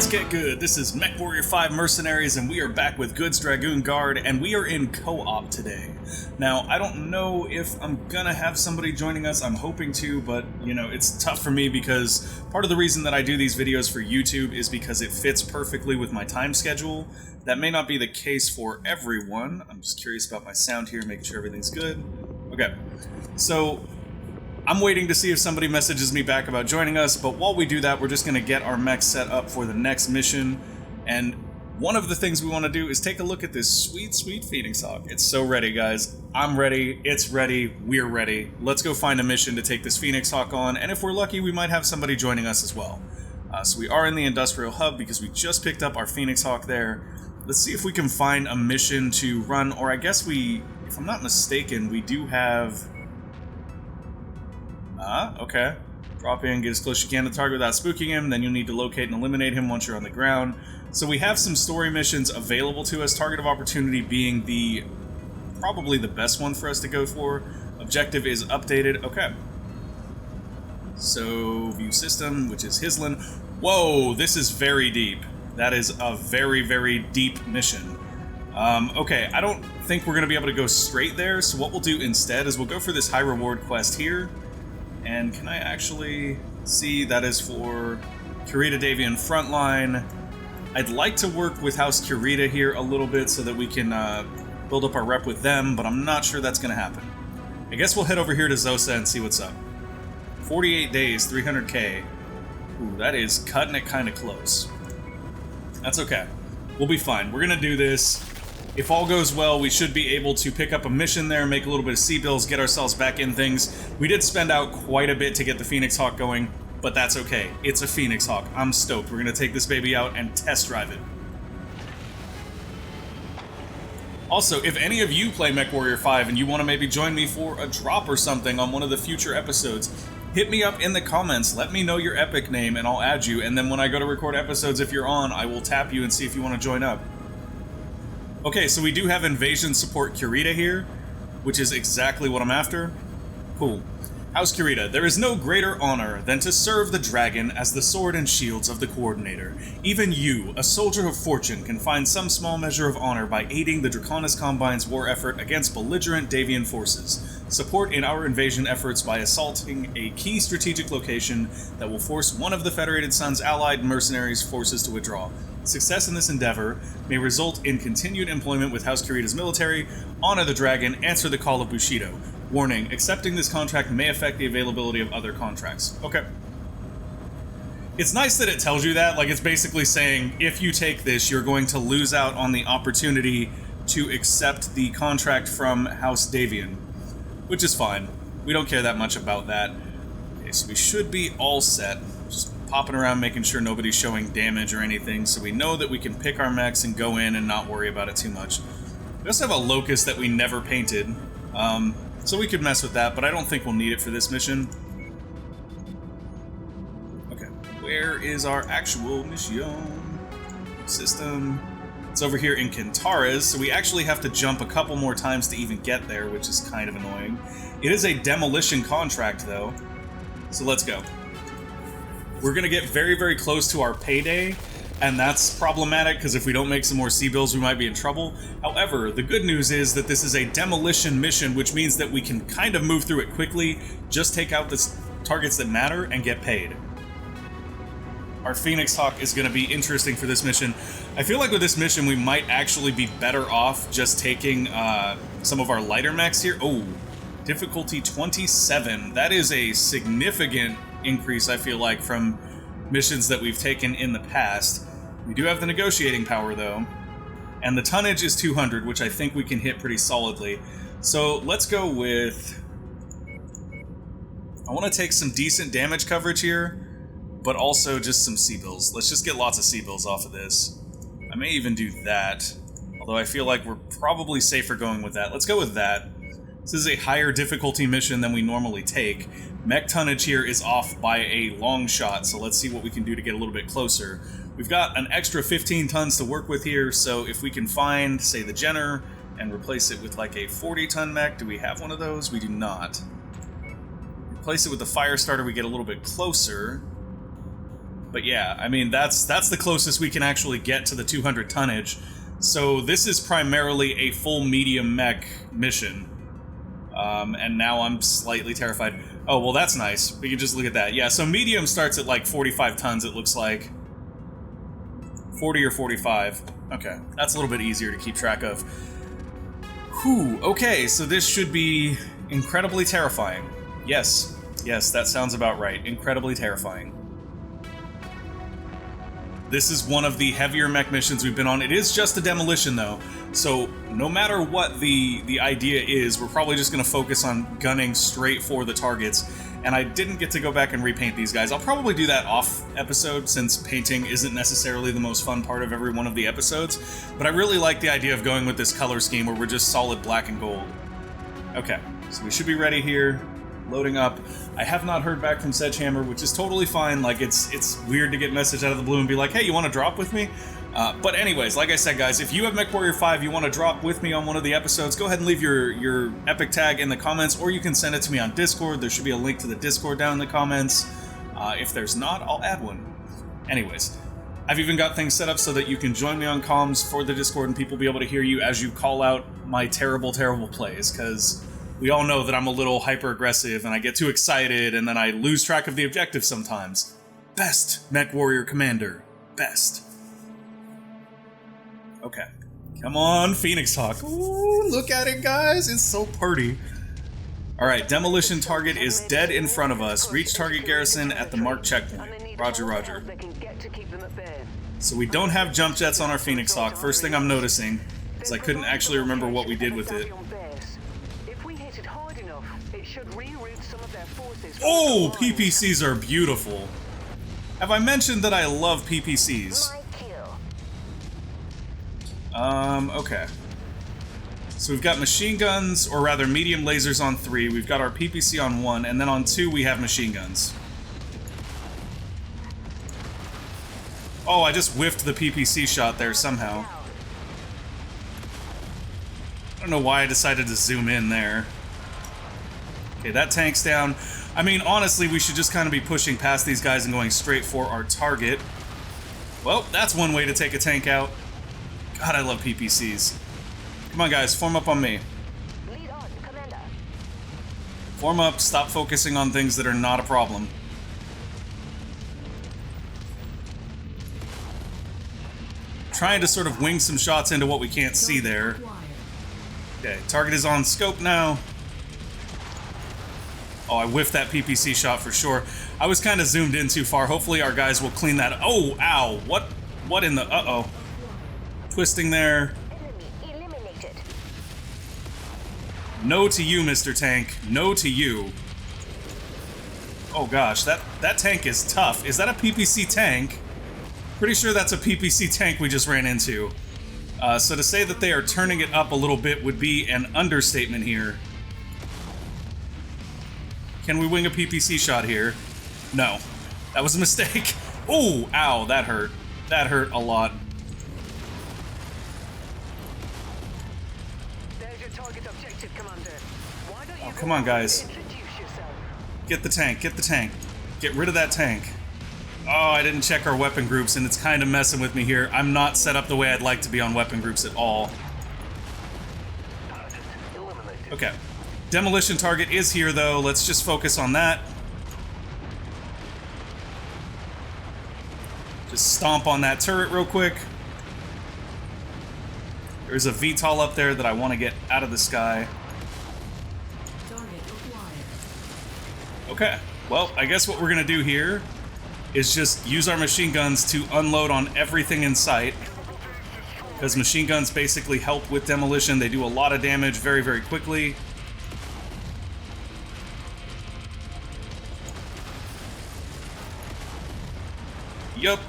get good. This is MechWarrior 5 Mercenaries, and we are back with Goods Dragoon Guard, and we are in co-op today. Now, I don't know if I'm gonna have somebody joining us. I'm hoping to, but, you know, it's tough for me because part of the reason that I do these videos for YouTube is because it fits perfectly with my time schedule. That may not be the case for everyone. I'm just curious about my sound here, making sure everything's good. Okay, so I'm waiting to see if somebody messages me back about joining us, but while we do that, we're just going to get our mech set up for the next mission. And one of the things we want to do is take a look at this sweet, sweet Phoenix Hawk. It's so ready, guys. I'm ready, it's ready, we're ready. Let's go find a mission to take this Phoenix Hawk on, and if we're lucky, we might have somebody joining us as well. So we are in the industrial hub because we just picked up our Phoenix Hawk there. Let's see if we can find a mission to run, or I guess we, if I'm not mistaken, we do have... okay. Drop in, get as close as you can to the target without spooking him, then you'll need to locate and eliminate him once you're on the ground. So we have some story missions available to us, target of opportunity being probably the best one for us to go for. Objective is updated, okay. So, view system, which is Hisland. Whoa, this is very deep. That is a very, very deep mission. Okay, I don't think we're going to be able to go straight there, so what we'll do instead is we'll go for this high reward quest here. And can I actually see that is for Kurita Davian Frontline? I'd like to work with House Kurita here a little bit so that we can build up our rep with them, but I'm not sure that's going to happen. I guess we'll head over here to Zosa and see what's up. 48 days, 300k. Ooh, that is cutting it kind of close. That's okay. We'll be fine. We're going to do this. If all goes well, we should be able to pick up a mission there, make a little bit of C-bills, get ourselves back in things. We did spend out quite a bit to get the Phoenix Hawk going, but that's okay. It's a Phoenix Hawk. I'm stoked. We're going to take this baby out and test drive it. Also, if any of you play MechWarrior 5 and you want to maybe join me for a drop or something on one of the future episodes, hit me up in the comments. Let me know your epic name and I'll add you, and then when I go to record episodes, if you're on, I will tap you and see if you want to join up. Okay, so we do have invasion support Kurita here, which is exactly what I'm after. Cool. House Kurita, there is no greater honor than to serve the dragon as the sword and shields of the coordinator. Even you, a soldier of fortune, can find some small measure of honor by aiding the Draconis Combine's war effort against belligerent Davian forces. Support in our invasion efforts by assaulting a key strategic location that will force one of the Federated Sun's allied mercenaries forces to withdraw. Success in this endeavor may result in continued employment with House Kurita's military. Honor the dragon, answer the call of Bushido. Warning, accepting this contract may affect the availability of other contracts. Okay. It's nice that it tells you that, like it's basically saying, if you take this, you're going to lose out on the opportunity to accept the contract from House Davian, which is fine. We don't care that much about that. Okay, so we should be all set. Just popping around making sure nobody's showing damage or anything, so we know that we can pick our mechs and go in and not worry about it too much. We also have a locust that we never painted, so we could mess with that, but I don't think we'll need it for this mission. Okay, where is our actual mission? System. It's over here in Kintaras, so we actually have to jump a couple more times to even get there, which is kind of annoying. It is a demolition contract, though, so let's go. We're going to get very, very close to our payday, and that's problematic because if we don't make some more C-bills, we might be in trouble. However, the good news is that this is a demolition mission, which means that we can kind of move through it quickly, just take out the targets that matter, and get paid. Our Phoenix Hawk is going to be interesting for this mission. I feel like with this mission, we might actually be better off just taking some of our lighter mechs here. Oh, difficulty 27. That is a significant increase, I feel like, from missions that we've taken in the past. We do have the negotiating power, though, and the tonnage is 200, which I think we can hit pretty solidly. So let's go with... I want to take some decent damage coverage here, but also just some C-bills. Let's just get lots of C-bills off of this. I may even do that, although I feel like we're probably safer going with that. Let's go with that. This is a higher difficulty mission than we normally take. Mech tonnage here is off by a long shot, so let's see what we can do to get a little bit closer. We've got an extra 15 tons to work with here, so if we can find, say, the Jenner and replace it with like a 40-ton mech, do we have one of those? We do not. Replace it with the Firestarter, we get a little bit closer. But yeah, I mean, that's the closest we can actually get to the 200 tonnage. So this is primarily a full medium mech mission. And now I'm slightly terrified. Oh, well, that's nice. We can just look at that. Yeah, so medium starts at like 45 tons, it looks like. 40 or 45. Okay, that's a little bit easier to keep track of. Whew, okay, so this should be incredibly terrifying. Yes, that sounds about right. Incredibly terrifying. This is one of the heavier mech missions we've been on. It is just a demolition, though, so no matter what the idea is, we're probably just going to focus on gunning straight for the targets. And I didn't get to go back and repaint these guys. I'll probably do that off episode, since painting isn't necessarily the most fun part of every one of the episodes. But I really like the idea of going with this color scheme where we're just solid black and gold. Okay, so we should be ready here. Loading up. I have not heard back from Sedgehammer, which is totally fine. Like, it's weird to get a message out of the blue and be like, hey, you want to drop with me? But anyways, like I said, guys, if you have MechWarrior 5, you want to drop with me on one of the episodes, go ahead and leave your epic tag in the comments, or you can send it to me on Discord. There should be a link to the Discord down in the comments. If there's not, I'll add one. Anyways, I've even got things set up so that you can join me on comms for the Discord and people will be able to hear you as you call out my terrible, terrible plays, because we all know that I'm a little hyper-aggressive and I get too excited and then I lose track of the objective sometimes. Best MechWarrior Commander. Best. Okay. Come on, Phoenix Hawk. Ooh, look at it, guys. It's so pretty. Alright, demolition target is dead in front of us. Reach target garrison at the marked checkpoint. Roger, roger. So we don't have jump jets on our Phoenix Hawk. First thing I'm noticing is I couldn't actually remember what we did with it. Oh, PPCs are beautiful. Have I mentioned that I love PPCs? Okay. So we've got machine guns, or rather medium lasers on 3, we've got our PPC on 1, and then on 2 we have machine guns. Oh, I just whiffed the PPC shot there somehow. I don't know why I decided to zoom in there. Okay, that tank's down. I mean, honestly, we should just kind of be pushing past these guys and going straight for our target. Well, that's one way to take a tank out. God, I love PPCs. Come on, guys, form up on me. Lead on, Commander. Form up, stop focusing on things that are not a problem. Trying to sort of wing some shots into what we can't see there. Okay, target is on scope now. Oh, I whiffed that PPC shot for sure. I was kind of zoomed in too far. Hopefully our guys will clean that. Oh, ow. What in the... Uh-oh. Twisting there. Enemy eliminated. No to you, Mr. Tank. No to you. Oh gosh, that tank is tough. Is that a PPC tank? Pretty sure that's a PPC tank we just ran into. So to say that they are turning it up a little bit would be an understatement here. Can we wing a PPC shot here? No. That was a mistake. Oh, ow, that hurt. That hurt a lot. There's your target objective, Commander. Why don't you come on, guys. introduce yourself? Get the tank, get the tank. Get rid of that tank. Oh, I didn't check our weapon groups, and it's kind of messing with me here. I'm not set up the way I'd like to be on weapon groups at all. Okay. Demolition target is here, though. Let's just focus on that. Just stomp on that turret real quick. There's a VTOL up there that I want to get out of the sky. Okay. Well, I guess what we're going to do here is just use our machine guns to unload on everything in sight. Because machine guns basically help with demolition. They do a lot of damage very, very quickly. Yup.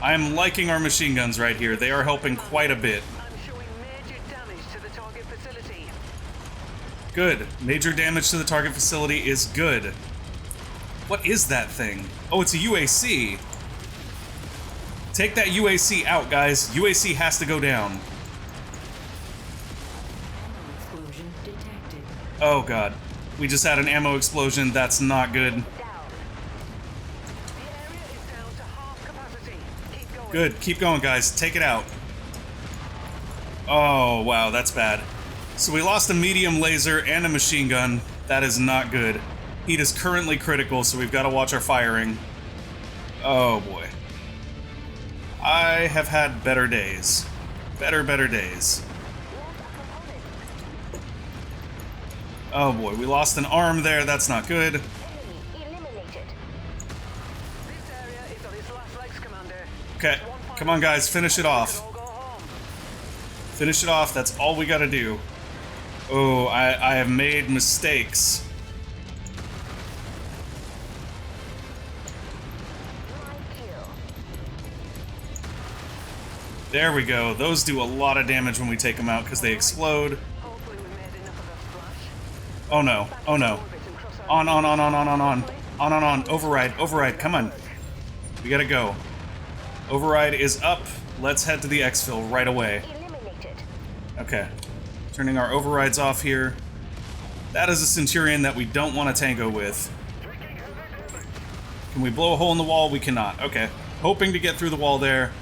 I'm liking our machine guns right here. They are helping quite a bit. I'm showing major damage to the target facility. Good. Major damage to the target facility is good. What is that thing? Oh, it's a UAC. Take that UAC out, guys. UAC has to go down. Explosion detected. Oh, God. We just had an ammo explosion. That's not good. Down. The area is down to Good. Keep going, guys. Take it out. Oh, wow. That's bad. So we lost a medium laser and a machine gun. That is not good. Heat is currently critical, so we've got to watch our firing. Oh, boy. I have had better days. Better days. Oh, boy. We lost an arm there. That's not good. Enemy eliminated. This area is on its last legs, Commander. Okay. Come on, guys. Finish it off. All go home. Finish it off. That's all we got to do. Oh, I have made mistakes. There we go. Those do a lot of damage when we take them out because they explode. Hopefully we made enough of a splash. Oh no. Oh no. On. Override. Come on. We gotta go. Override is up. Let's head to the exfil right away. Eliminated. Okay. Turning our overrides off here. That is a Centurion that we don't want to tango with. Can we blow a hole in the wall? We cannot. Okay. Hoping to get through the wall there.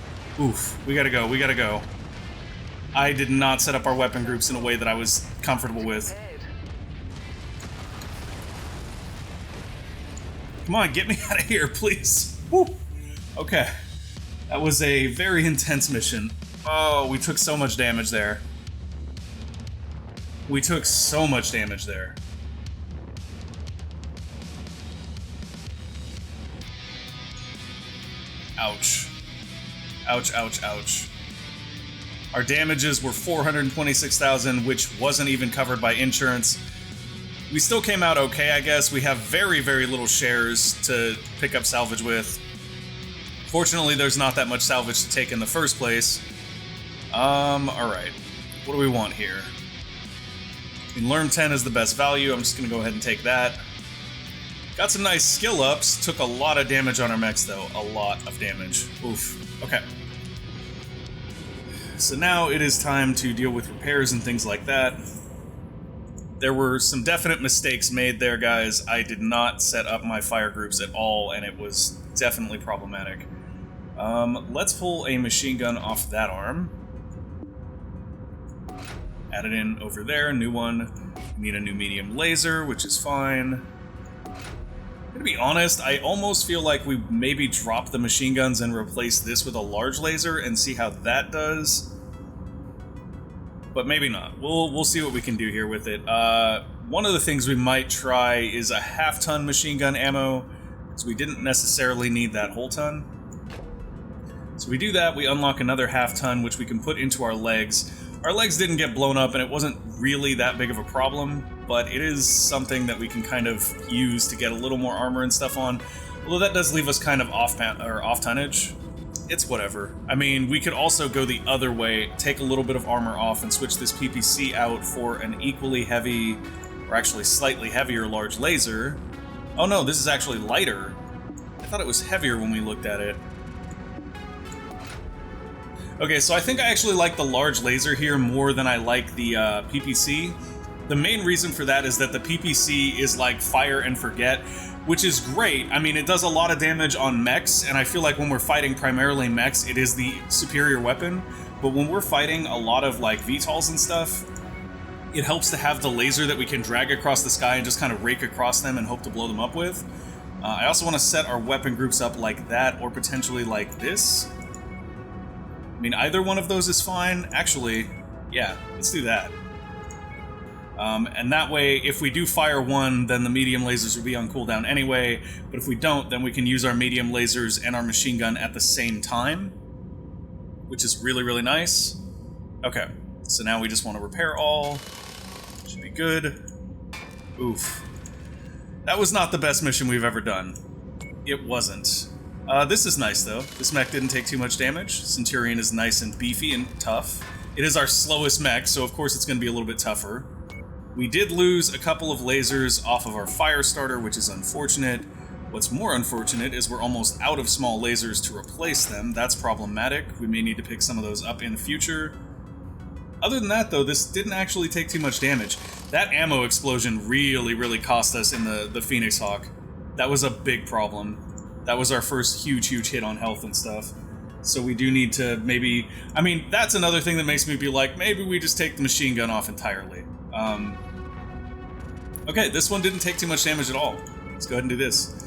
Oof. We gotta go. I did not set up our weapon groups in a way that I was comfortable with. Come on, get me out of here, please. Woo. Okay. That was a very intense mission. Oh, we took so much damage there. Ouch. Ouch. Our damages were 426,000, which wasn't even covered by insurance. We still came out okay, I guess. We have very little shares to pick up salvage with. Fortunately, there's not that much salvage to take in the first place. Alright. What do we want here? I mean, Lerm 10 is the best value. I'm just gonna go ahead and take that. Got some nice skill ups. Took a lot of damage on our mechs, though. A lot of damage. Oof. Okay. So now it is time to deal with repairs and things like that. There were some definite mistakes made there, guys. I did not set up my fire groups at all, and it was definitely problematic. Let's pull a machine gun off that arm. Add it in over there, new one. We need a new medium laser, which is fine. To be honest, I almost feel like we maybe drop the machine guns and replace this with a large laser and see how that does. But maybe not. We'll see what we can do here with it. One of the things we might try is a half-ton machine gun ammo, because we didn't necessarily need that whole ton. So we do that, we unlock another half-ton, which we can put into our legs. Our legs didn't get blown up, and it wasn't really that big of a problem, but it is something that we can kind of use to get a little more armor and stuff on. Although that does leave us kind of off tonnage. It's whatever. I mean, we could also go the other way, take a little bit of armor off, and switch this PPC out for an equally heavy, or actually slightly heavier large laser. Oh no, this is actually lighter. I thought it was heavier when we looked at it. Okay, so I think I actually like the large laser here more than I like the PPC. The main reason for that is that the PPC is like fire and forget, which is great. I mean, it does a lot of damage on mechs, and I feel like when we're fighting primarily mechs, it is the superior weapon. But when we're fighting a lot of like VTOLs and stuff, it helps to have the laser that we can drag across the sky and just kind of rake across them and hope to blow them up with. I also want to set our weapon groups up like that, or potentially like this. I mean, either one of those is fine. Actually, yeah, let's do that. And that way, if we do fire one, then the medium lasers will be on cooldown anyway, but if we don't, then we can use our medium lasers and our machine gun at the same time, which is really nice. Okay, so now we just want to repair all. Should be good. Oof. That was not the best mission we've ever done. It wasn't. This is nice, though. This mech didn't take too much damage. Centurion is nice and beefy and tough. It is our slowest mech, so of course it's going to be a little bit tougher. We did lose a couple of lasers off of our fire starter, which is unfortunate. What's more unfortunate is we're almost out of small lasers to replace them. That's problematic. We may need to pick some of those up in the future. Other than that, though, this didn't actually take too much damage. That ammo explosion really cost us in the Phoenix Hawk. That was a big problem. That was our first huge hit on health and stuff. So we do need to maybe... I mean, that's another thing that makes me be like, maybe we just take the machine gun off entirely. Okay, this one didn't take too much damage at all. Let's go ahead and do this.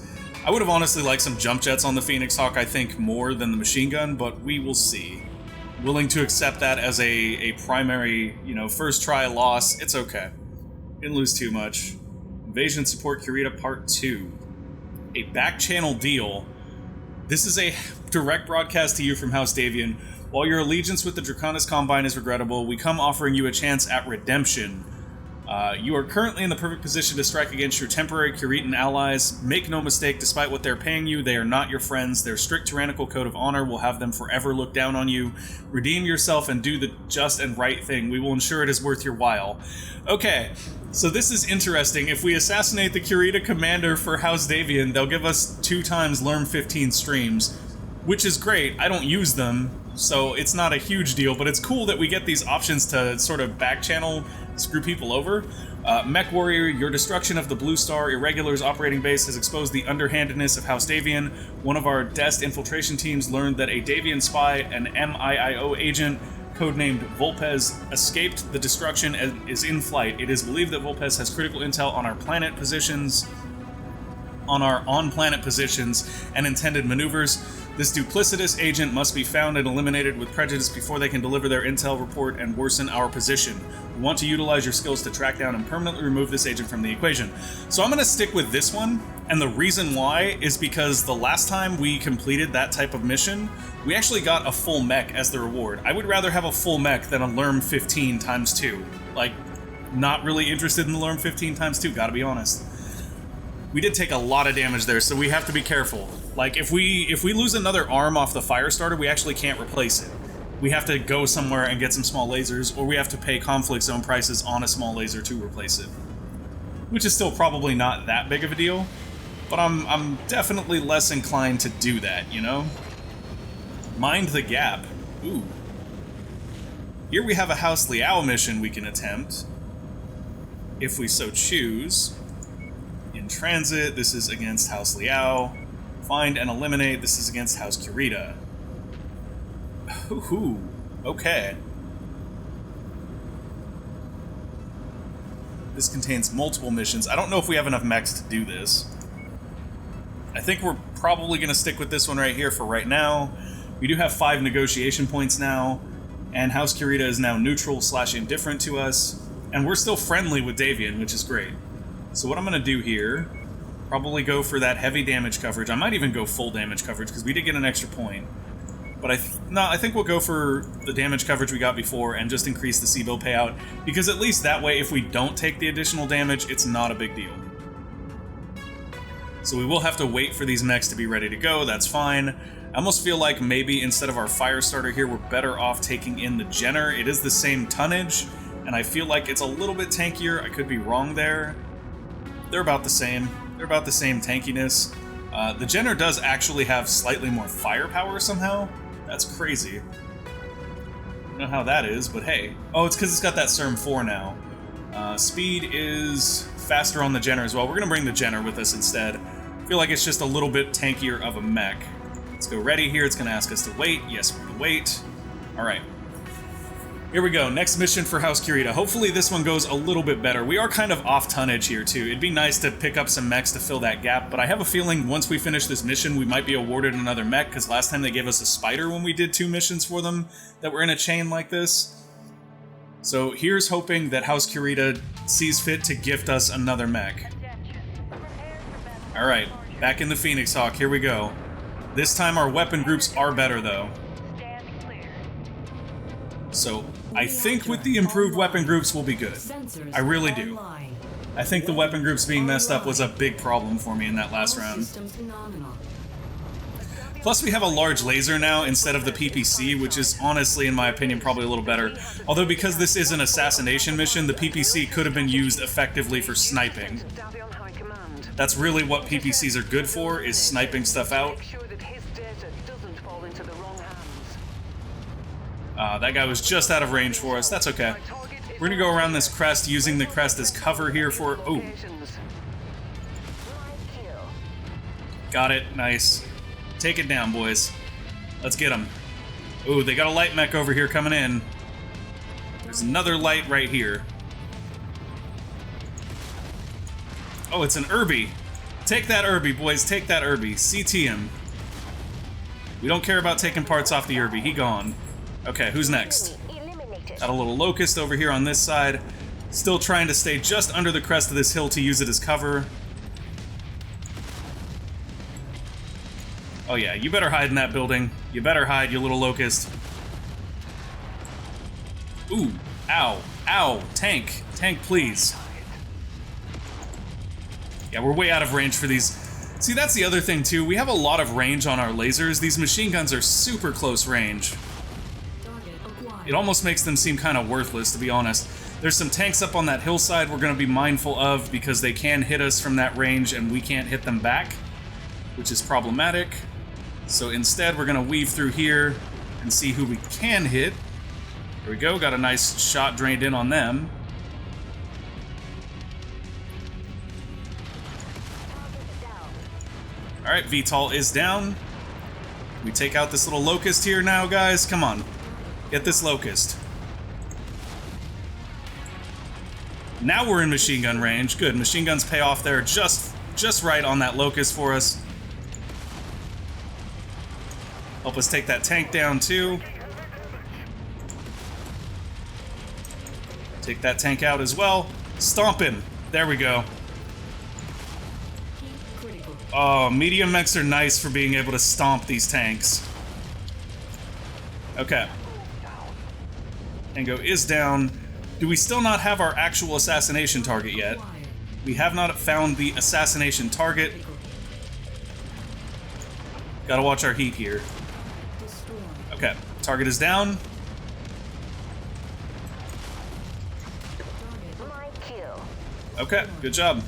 I would have honestly liked some jump jets on the Phoenix Hawk, I think, more than the machine gun, but we will see. Willing to accept that as a primary, you know, first try loss. It's okay. Didn't lose too much. Invasion Support Kurita Part 2. A back channel deal. This is a direct broadcast to you from House Davian. While your allegiance with the Draconis Combine is regrettable, we come offering you a chance at redemption. You are currently in the perfect position to strike against your temporary Kuritan allies. Make no mistake, despite what they're paying you, they are not your friends. Their strict tyrannical code of honor will have them forever look down on you. Redeem yourself and do the just and right thing. We will ensure it is worth your while. Okay, so this is interesting. If we assassinate the Kurita commander for House Davian, they'll give us 2 times Lerm 15 streams, which is great. I don't use them, so it's not a huge deal, but it's cool that we get these options to sort of back-channel screw people over. Mechwarrior, your destruction of the Blue Star Irregulars operating base has exposed the underhandedness of House Davian. One of our DEST infiltration teams learned that a Davian spy, an MIIO agent, codenamed Volpez, escaped the destruction and is in flight. It is believed that Volpez has critical intel on our planet positions, on our on-planet positions, and intended maneuvers. This duplicitous agent must be found and eliminated with prejudice before they can deliver their intel report and worsen our position. We want to utilize your skills to track down and permanently remove this agent from the equation. So I'm going to stick with this one, and the reason why is because the last time we completed that type of mission, we actually got a full mech as the reward. I would rather have a full mech than a Lerm 15 times 2. Like, not really interested in the Lerm 15 times 2, gotta be honest. We did take a lot of damage there, so we have to be careful. Like, if we lose another arm off the fire starter, we actually can't replace it. We have to go somewhere and get some small lasers, or we have to pay conflict zone prices on a small laser to replace it. Which is still probably not that big of a deal, but I'm definitely less inclined to do that, you know? Mind the Gap. Ooh. Here we have a House Liao mission we can attempt, if we so choose. In transit, this is against House Liao. Find and eliminate, this is against House Kurita. Ooh, okay. This contains multiple missions. I don't know if we have enough mechs to do this. I think we're probably going to stick with this one right here for right now. We do have 5 negotiation points now, and House Kurita is now neutral/indifferent to us, and we're still friendly with Davian, which is great. So what I'm going to do here, probably go for that heavy damage coverage. I might even go full damage coverage, because we did get an extra point. But I think we'll go for the damage coverage we got before and just increase the C-bill payout, because at least that way, if we don't take the additional damage, it's not a big deal. So we will have to wait for these mechs to be ready to go, that's fine. I almost feel like maybe instead of our fire starter here, we're better off taking in the Jenner. It is the same tonnage, and I feel like it's a little bit tankier. I could be wrong there. They're about the same. They're about the same tankiness. The Jenner does actually have slightly more firepower somehow. That's crazy. I don't know how that is, but hey. Oh, it's because it's got that CERM 4 now. Speed is faster on the Jenner as well. We're going to bring the Jenner with us instead. I feel like it's just a little bit tankier of a mech. Let's go ready here. It's going to ask us to wait. Yes, we're going to wait. Alright. Here we go, next mission for House Kurita. Hopefully this one goes a little bit better. We are kind of off tonnage here too. It'd be nice to pick up some mechs to fill that gap, but I have a feeling once we finish this mission, we might be awarded another mech, because last time they gave us a spider when we did 2 missions for them that were in a chain like this. So here's hoping that House Kurita sees fit to gift us another mech. Alright, back in the Phoenix Hawk, here we go. This time our weapon groups are better though. So, I think with the improved weapon groups we'll be good. I really do. I think the weapon groups being messed up was a big problem for me in that last round. Plus we have a large laser now instead of the PPC, which is honestly, in my opinion, probably a little better. Although because this is an assassination mission, the PPC could have been used effectively for sniping. That's really what PPCs are good for, is sniping stuff out. That guy was just out of range for us. That's okay. We're gonna go around this crest using the crest as cover here for... Oh. Got it. Nice. Take it down, boys. Let's get him. Ooh, they got a light mech over here coming in. There's another light right here. Oh, it's an Irby. Take that Irby, boys. Take that Irby. CT him. We don't care about taking parts off the Irby. He gone. Okay, who's next? Got a little Locust over here on this side. Still trying to stay just under the crest of this hill to use it as cover. Oh yeah, you better hide in that building. You better hide, you little Locust. Ooh, ow, ow, tank. Tank, please. Yeah, we're way out of range for these. See, that's the other thing, too. We have a lot of range on our lasers. These machine guns are super close range. It almost makes them seem kind of worthless, to be honest. There's some tanks up on that hillside we're going to be mindful of because they can hit us from that range and we can't hit them back, which is problematic. So instead, we're going to weave through here and see who we can hit. There we go. Got a nice shot drained in on them. Alright, VTOL is down. We take out this little Locust here now, guys. Come on. Get this Locust. Now we're in machine gun range. Good. Machine guns pay off there just right on that Locust for us. Help us take that tank down, too. Take that tank out as well. Stomp him. There we go. Oh, medium mechs are nice for being able to stomp these tanks. Okay. Tango is down. Do we still not have our actual assassination target yet? We have not found the assassination target. Gotta watch our heat here. Okay, target is down. Okay, good job.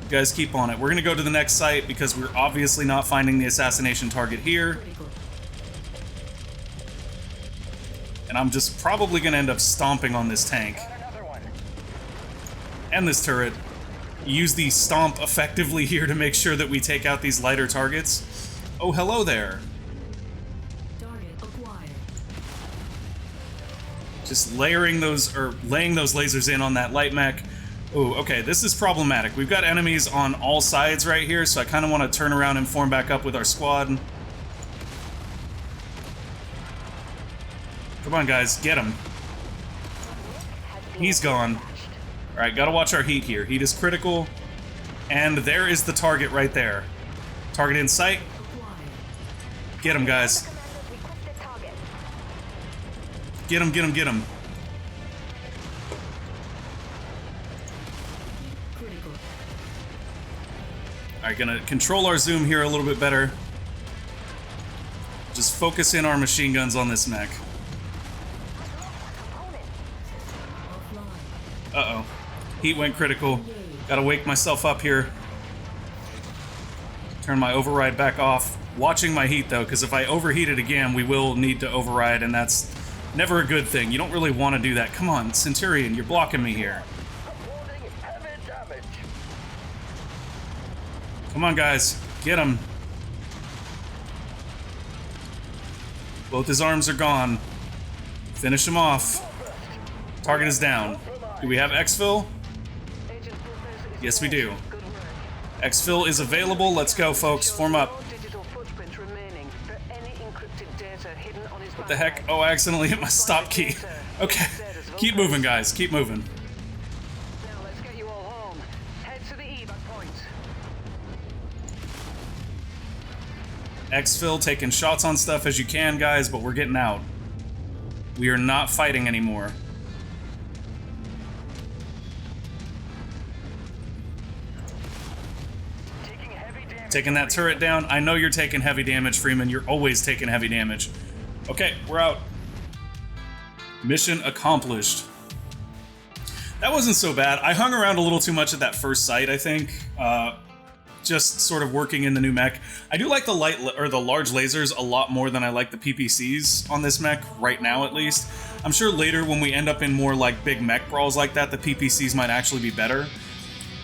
You guys keep on it. We're gonna go to the next site because we're obviously not finding the assassination target here. And I'm just probably gonna end up stomping on this tank. And this turret. Use the stomp effectively here to make sure that we take out these lighter targets. Oh, hello there. Just laying those lasers in on that light mech. Ooh, okay, this is problematic. We've got enemies on all sides right here, so I kind of want to turn around and form back up with our squad. Come on, guys, get him. He's gone. Alright, gotta watch our heat here. Heat is critical. And there is the target right there. Target in sight. Get him, guys. Get him, get him, get him. Alright, gonna control our zoom here a little bit better. Just focus in our machine guns on this mech. Uh-oh. Heat went critical. Gotta wake myself up here. Turn my override back off. Watching my heat, though, because if I overheat it again, we will need to override, and that's never a good thing. You don't really want to do that. Come on, Centurion, you're blocking me here. Come on, guys. Get him. Both his arms are gone. Finish him off. Target is down. Do we have exfil? Yes, we do. Exfil is available. Let's go, folks. Form up. What the heck? Oh, I accidentally hit my stop key. Okay. Keep moving, guys. Keep moving. Exfil, taking shots on stuff as you can, guys, but we're getting out. We are not fighting anymore. Taking that turret down. I know you're taking heavy damage, Freeman. You're always taking heavy damage. Okay, we're out. Mission accomplished. That wasn't so bad. I hung around a little too much at that first site, I think. Just sort of working in the new mech. I do like the large lasers a lot more than I like the PPCs on this mech, right now at least. I'm sure later when we end up in more like big mech brawls like that, the PPCs might actually be better.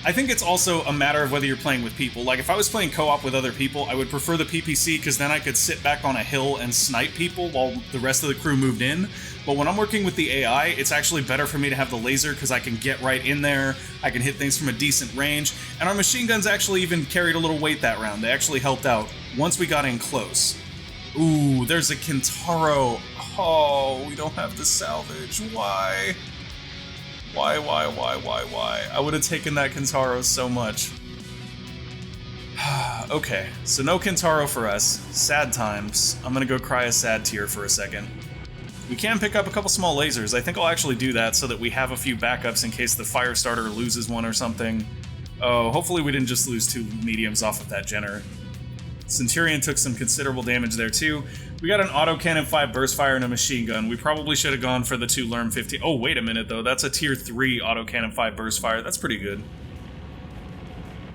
I think it's also a matter of whether you're playing with people. Like, if I was playing co-op with other people, I would prefer the PPC, because then I could sit back on a hill and snipe people while the rest of the crew moved in. But when I'm working with the AI, it's actually better for me to have the laser, because I can get right in there, I can hit things from a decent range, and our machine guns actually even carried a little weight that round. They actually helped out once we got in close. Ooh, there's a Kintaro. Oh, we don't have the salvage. Why? Why? I would have taken that Kintaro so much. Okay, so no Kintaro for us. Sad times. I'm gonna go cry a sad tear for a second. We can pick up a couple small lasers. I think I'll actually do that so that we have a few backups in case the fire starter loses one or something. Oh, hopefully we didn't just lose 2 mediums off of that Jenner. Centurion took some considerable damage there too. We got an autocannon 5 burst fire and a machine gun. We probably should have gone for the 2 Lerm 15. Oh, wait a minute though. That's a tier 3 autocannon 5 burst fire. That's pretty good.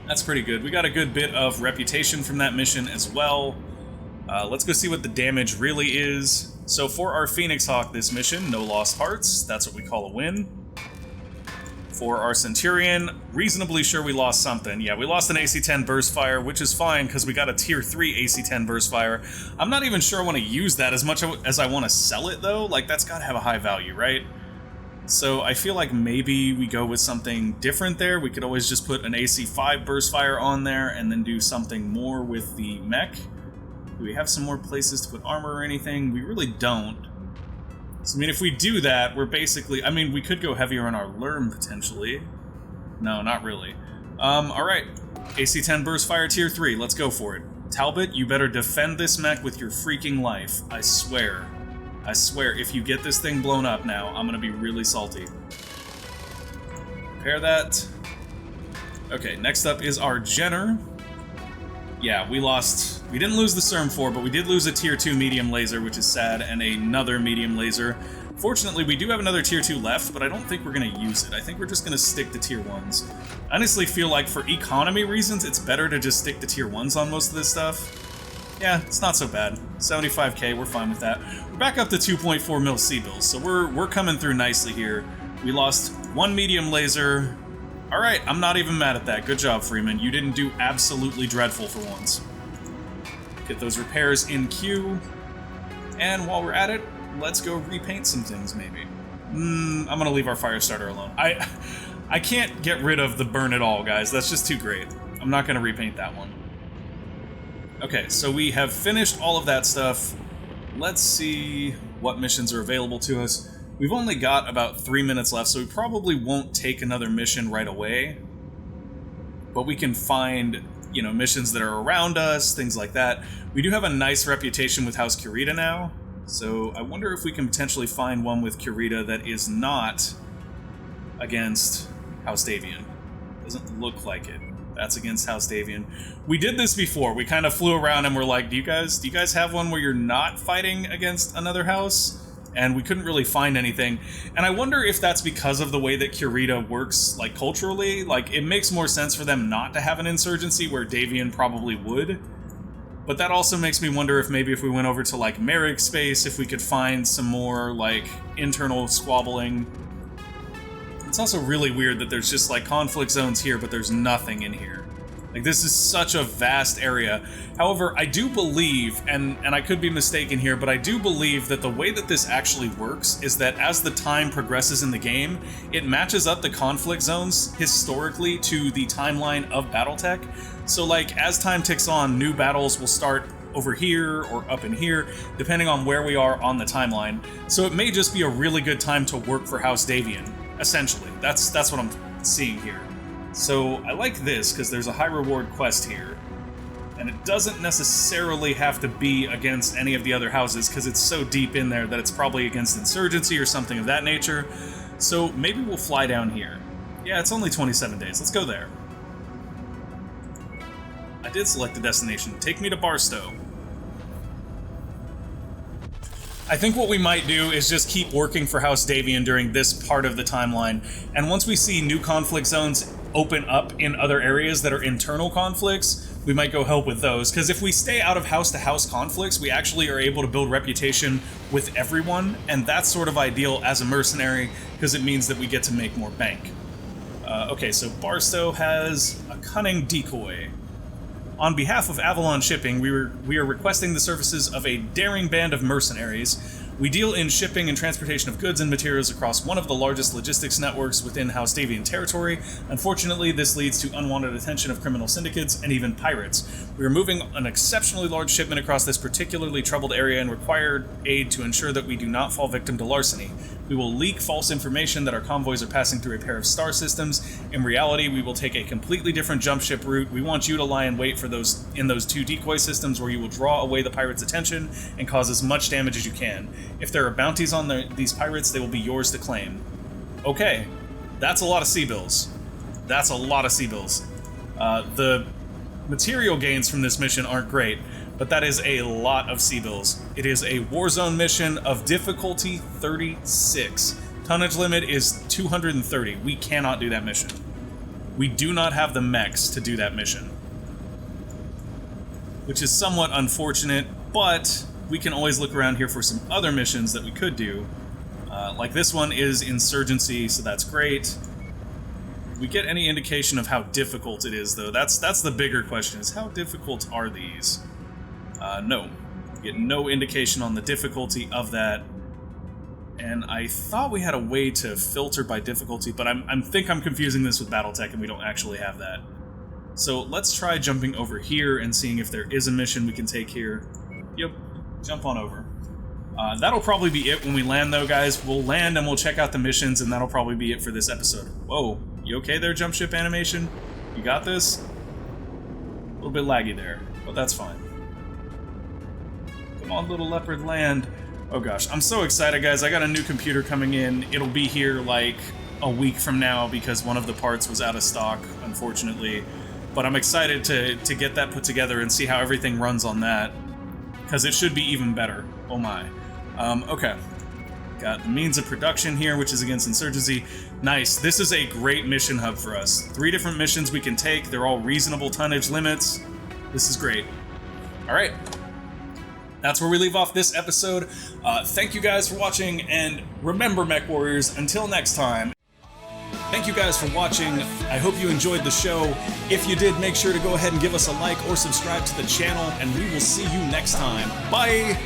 That's pretty good. We got a good bit of reputation from that mission as well. Let's go see what the damage really is. So for our Phoenix Hawk this mission, no lost hearts. That's what we call a win. For our Centurion, reasonably sure we lost something. Yeah, we lost an AC-10 burst fire, which is fine because we got a tier 3 AC-10 burst fire. I'm not even sure I want to use that as much as I want to sell it though. Like, that's got to have a high value, right? So I feel like maybe we go with something different there. We could always just put an AC-5 burst fire on there and then do something more with the mech. Do we have some more places to put armor or anything? We really don't. So, I mean, if we do that, we're basically... I mean, we could go heavier on our Lerm, potentially. No, not really. Alright. AC-10 burst fire tier 3, let's go for it. Talbot, you better defend this mech with your freaking life. I swear. I swear, if you get this thing blown up now, I'm gonna be really salty. Repair that. Okay, next up is our Jenner. Yeah, we lost... We didn't lose the CERM 4, but we did lose a tier 2 medium laser, which is sad, and another medium laser. Fortunately, we do have another tier 2 left, but I don't think we're going to use it. I think we're just going to stick to tier 1s. I honestly feel like for economy reasons, it's better to just stick to tier 1s on most of this stuff. Yeah, it's not so bad. 75k, we're fine with that. We're back up to 2.4 mil C-bills, so we're coming through nicely here. We lost 1 medium laser. Alright, I'm not even mad at that. Good job, Freeman. You didn't do absolutely dreadful for once. Get those repairs in queue. And while we're at it, let's go repaint some things, maybe. I'm gonna leave our fire starter alone. I can't get rid of the burn at all, guys. That's just too great. I'm not gonna repaint that one. Okay, so we have finished all of that stuff. Let's see what missions are available to us. We've only got about 3 minutes left, so we probably won't take another mission right away. But we can find, you know, missions that are around us, things like that. We do have a nice reputation with House Kurita now, so I wonder if we can potentially find one with Kurita that is not against House Davian. Doesn't look like it. That's against House Davian. We did this before. We kind of flew around and we're like, do you guys have one where you're not fighting against another house? And we couldn't really find anything. And I wonder if that's because of the way that Kurita works, like, culturally. Like, it makes more sense for them not to have an insurgency where Davian probably would. But that also makes me wonder if maybe if we went over to, like, Merrick space, if we could find some more, like, internal squabbling. It's also really weird that there's just, like, conflict zones here, but there's nothing in here. Like, this is such a vast area. However, I do believe, and I could be mistaken here, but I do believe that the way that this actually works is that as the time progresses in the game, it matches up the conflict zones historically to the timeline of BattleTech. So, like, as time ticks on, new battles will start over here or up in here, depending on where we are on the timeline. So it may just be a really good time to work for House Davian, essentially. That's what I'm seeing here. So I like this because there's a high reward quest here. And it doesn't necessarily have to be against any of the other houses because it's so deep in there that it's probably against insurgency or something of that nature. So maybe we'll fly down here. Yeah, it's only 27 days. Let's go there. I did select a destination. Take me to Barstow. I think what we might do is just keep working for House Davian during this part of the timeline, and once we see new conflict zones open up in other areas that are internal conflicts, we might go help with those, because if we stay out of house-to-house conflicts, we actually are able to build reputation with everyone, and that's sort of ideal as a mercenary, because it means that we get to make more bank. Okay, so Barstow has a cunning decoy. On behalf of Avalon Shipping, we are requesting the services of a daring band of mercenaries. We deal in shipping and transportation of goods and materials across one of the largest logistics networks within Haustavian territory. Unfortunately, this leads to unwanted attention of criminal syndicates and even pirates. We are moving an exceptionally large shipment across this particularly troubled area and require aid to ensure that we do not fall victim to larceny. We will leak false information that our convoys are passing through a pair of star systems. In reality, we will take a completely different jump ship route. We want you to lie in wait for those 2 decoy systems where you will draw away the pirates' attention and cause as much damage as you can. If there are bounties on these pirates, they will be yours to claim. Okay, that's a lot of sea bills. That's a lot of sea bills. The material gains from this mission aren't great, but that is a lot of sea bills. It is a Warzone mission of difficulty 36. Tonnage limit is 230. We cannot do that mission. We do not have the mechs to do that mission, which is somewhat unfortunate, but we can always look around here for some other missions that we could do. Like this one is Insurgency, so that's great. Do we get any indication of how difficult it is, though? That's the bigger question, is how difficult are these? No. We get no indication on the difficulty of that. And I thought we had a way to filter by difficulty, but I think I'm confusing this with BattleTech, and we don't actually have that. So let's try jumping over here and seeing if there is a mission we can take here. Yep, jump on over. That'll probably be it when we land, though, guys. We'll land and we'll check out the missions, and that'll probably be it for this episode. Whoa, you okay there, jump ship animation? You got this? A little bit laggy there, but that's fine. Come on, little leopard, land. Oh gosh, I'm so excited, guys. I got a new computer coming in. It'll be here like a week from now because one of the parts was out of stock, unfortunately. But I'm excited to get that put together and see how everything runs on that, because it should be even better. Oh my. Okay. Got the means of production here, which is against Insurgency. Nice. This is a great mission hub for us. 3 different missions we can take. They're all reasonable tonnage limits. This is great. All right. That's where we leave off this episode. Thank you guys for watching, and remember, Mech Warriors, until next time. Thank you guys for watching. I hope you enjoyed the show. If you did, make sure to go ahead and give us a like or subscribe to the channel, and we will see you next time. Bye!